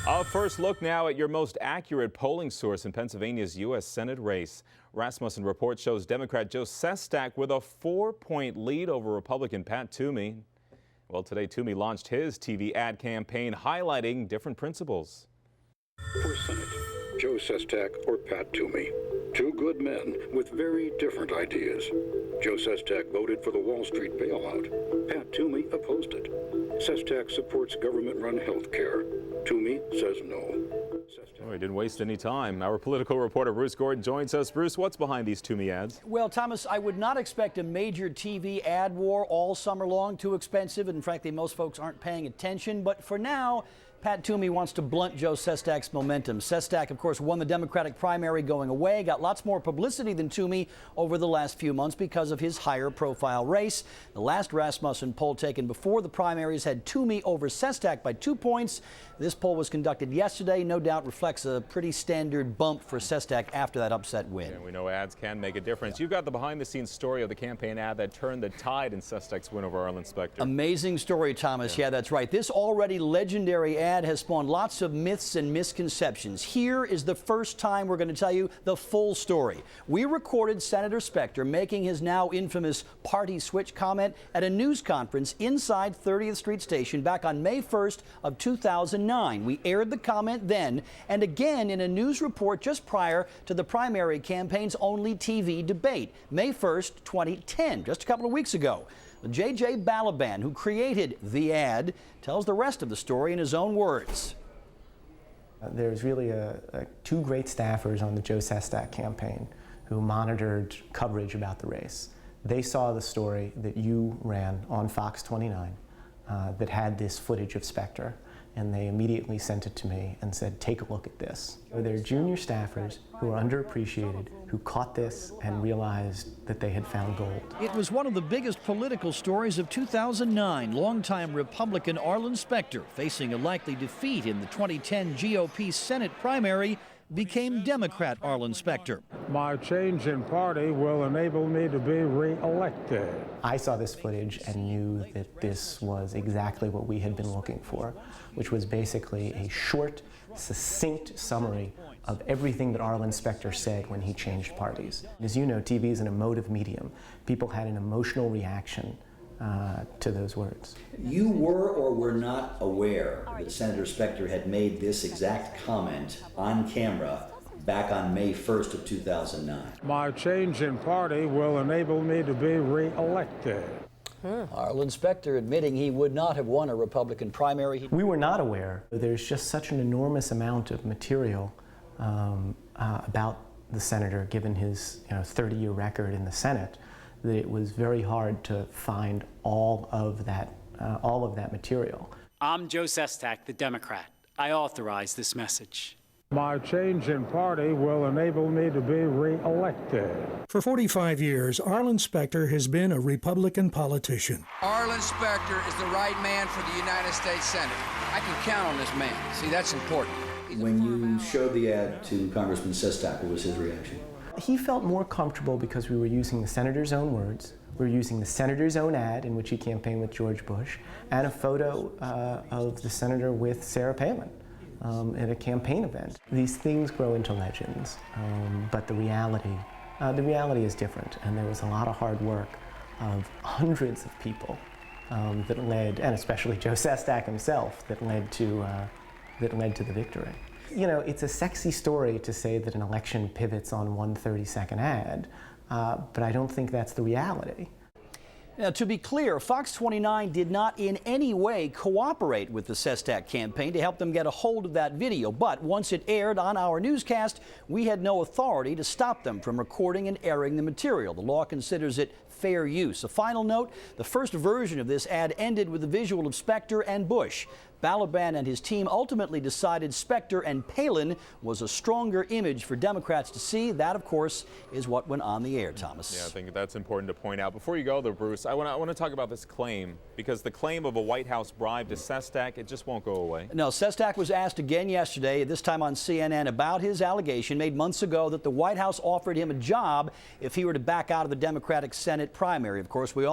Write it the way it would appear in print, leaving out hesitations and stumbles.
A first look now at your most accurate polling source in Pennsylvania's U.S. Senate race. Rasmussen report shows Democrat Joe Sestak with a 4-point lead over Republican Pat Toomey. Well, today Toomey launched his TV ad campaign highlighting different principles. For Senate, Joe Sestak or Pat Toomey. Two good men with very different ideas. Joe Sestak voted for the Wall Street bailout. Pat Toomey opposed it. Sestak supports government-run health care. Toomey says no. Oh, he didn't waste any time. Our political reporter Bruce Gordon joins us. Bruce, what's behind these Toomey ads? Well, Thomas, I would not expect a major TV ad war all summer long. Too expensive, and frankly, most folks aren't paying attention. But for now, Pat Toomey wants to blunt Joe Sestak's momentum. Sestak, of course, won the Democratic primary going away, got lots more publicity than Toomey over the last few months because of his higher profile race. The last Rasmussen poll taken before the primaries had Toomey over Sestak by 2 points. This poll was conducted yesterday, no doubt reflects a pretty standard bump for Sestak after that upset win. Yeah, we know ads can make a difference. You've got the behind-the-scenes story of the campaign ad that turned the tide in Sestak's win over Arlen Specter. Amazing story, Thomas. Yeah, that's right. This already legendary ad has spawned lots of myths and misconceptions. Here is the first time we're going to tell you the full story. We recorded Senator Specter making his now infamous party switch comment at a news conference inside 30th Street Station back on May 1st of 2009. We aired the comment then and again in a news report just prior to the primary campaign's only TV debate, May 1st, 2010, just a couple of weeks ago. J.J. Balaban, who created the ad, tells the rest of the story in his own words. There's really two great staffers on the Joe Sestak campaign who monitored coverage about the race. They saw the story that you ran on Fox 29 that had this footage of Specter, and they immediately sent it to me and said, take a look at this. They're junior staffers who are underappreciated, who caught this and realized that they had found gold. It was one of the biggest political stories of 2009. Longtime Republican Arlen Specter, facing a likely defeat in the 2010 GOP Senate primary, became Democrat Arlen Specter. My change in party will enable me to be re-elected. I saw this footage and knew that this was exactly what we had been looking for, which was basically a short, succinct summary of everything that Arlen Specter said when he changed parties. As you know, TV is an emotive medium. People had an emotional reaction to those words. You were or were not aware that Senator Specter had made this exact comment on camera back on May 1st of 2009. My change in party will enable me to be re-elected. Arlen Specter admitting he would not have won a Republican primary. We were not aware. There's just such an enormous amount of material about the senator, given his 30-year record in the Senate, that it was very hard to find all of that material. I'm Joe Sestak, the Democrat. I authorize this message. My change in party will enable me to be re-elected. For 45 years, Arlen Specter has been a Republican politician. Arlen Specter is the right man for the United States Senate. I can count on this man. See, that's important. When you showed the ad to Congressman Sestak, what was his reaction? He felt more comfortable because we were using the senator's own words. We were using the senator's own ad in which he campaigned with George Bush, and a photo of the senator with Sarah Palin at a campaign event. These things grow into legends, but the reality is different, and there was a lot of hard work of hundreds of people that led, and especially Joe Sestak himself, that led to the victory. You know, it's a sexy story to say that an election pivots on one 30-second ad, but I don't think that's the reality. Now, to be clear, Fox 29 did not in any way cooperate with the Sestak campaign to help them get a hold of that video. But once it aired on our newscast, we had no authority to stop them from recording and airing the material. The law considers it fair use. A final note, the first version of this ad ended with a visual of Specter and Bush. Balaban and his team ultimately decided Specter and Palin was a stronger image for Democrats to see. That, of course, is what went on the air, Thomas. Yeah, I think that's important to point out. Before you go, though, Bruce, I want to talk about this claim, because the claim of a White House bribe to Sestak, it just won't go away. No, Sestak was asked again yesterday, this time on CNN, about his allegation made months ago that the White House offered him a job if he were to back out of the Democratic Senate primary. Of course, we all